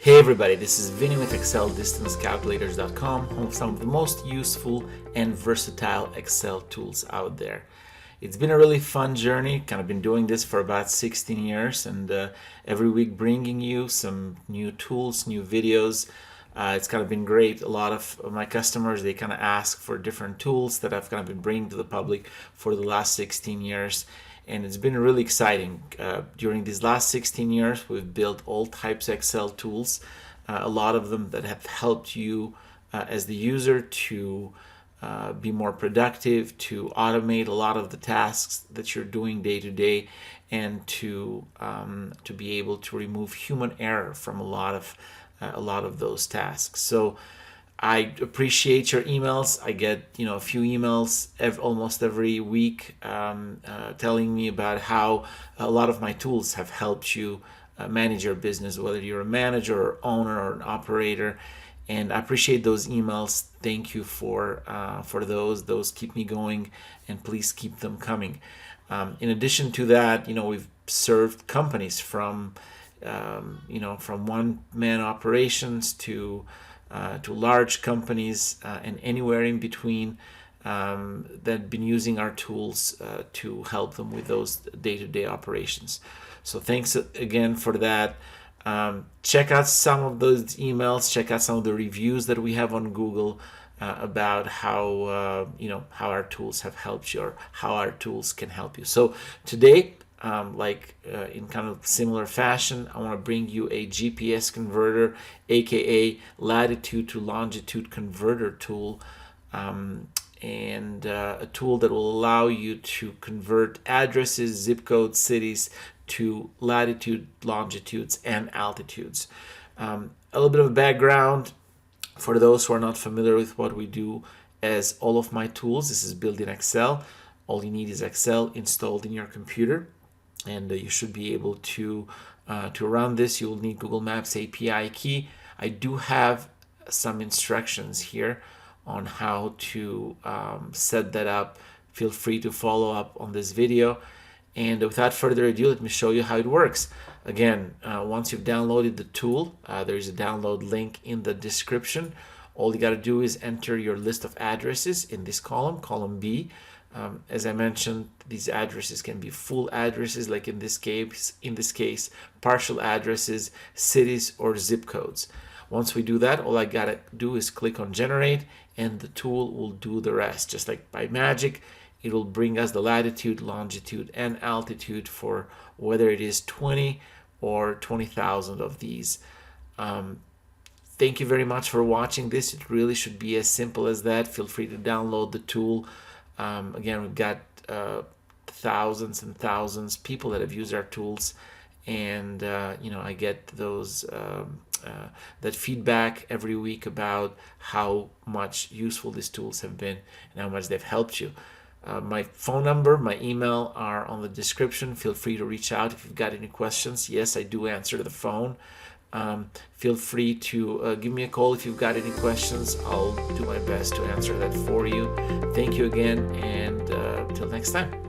Hey everybody, this is Vinny with ExcelDistanceCalculators.com, home of some of the most useful and versatile Excel tools out there. It's been a really fun journey, kind of been doing this for about 16 years and every week bringing you some new tools, new videos. It's kind of been great. A lot of my customers, they kind of ask for different tools that I've kind of been bringing to the public for the last 16 years. And it's been really exciting. During these last 16 years, we've built all types of Excel tools, a lot of them that have helped you as the user to be more productive, to automate a lot of the tasks that you're doing day to day, and to be able to remove human error from a lot of those tasks. So I appreciate your emails. I get a few emails almost every week telling me about how a lot of my tools have helped you manage your business, whether you're a manager or owner or an operator. And I appreciate those emails. Thank you for those. Those keep me going, and please keep them coming. In addition to that, we've served companies from one-man operations to large companies and anywhere in between that have been using our tools to help them with those day-to-day operations. So thanks again for that. Check out some of those emails. Check out some of the reviews that we have on Google about how our tools have helped you, or how our tools can help you. So today, in kind of similar fashion, I want to bring you a GPS converter, aka Latitude to Longitude converter tool, and a tool that will allow you to convert addresses, zip codes, cities to latitude, longitudes, and altitudes. A little bit of a background for those who are not familiar with what we do. As all of my tools, this is built in Excel. All you need is Excel installed in your computer, and you should be able to run this. You'll need Google Maps API key. I do have some instructions here on how to set that up. Feel free to follow up on this video. And without further ado, let me show you how it works. Again, once you've downloaded the tool, there's a download link in the description. All you got to do is enter your list of addresses in this column B. As I mentioned, these addresses can be full addresses, like in this case, partial addresses, cities, or zip codes. Once we do that, all I gotta do is click on generate, and the tool will do the rest. Just like by magic, it will bring us the latitude, longitude, and altitude for whether it is 20 or 20,000 of these. Thank you very much for watching this. It really should be as simple as that. Feel free to download the tool. Again, we've got thousands and thousands of people that have used our tools, and I get those that feedback every week about how much useful these tools have been and how much they've helped you. My phone number, my email are on the description. Feel free to reach out if you've got any questions. Yes, I do answer the phone. Feel free to give me a call if you've got any questions. I'll do my best to answer that for you. Thank you again, and till next time.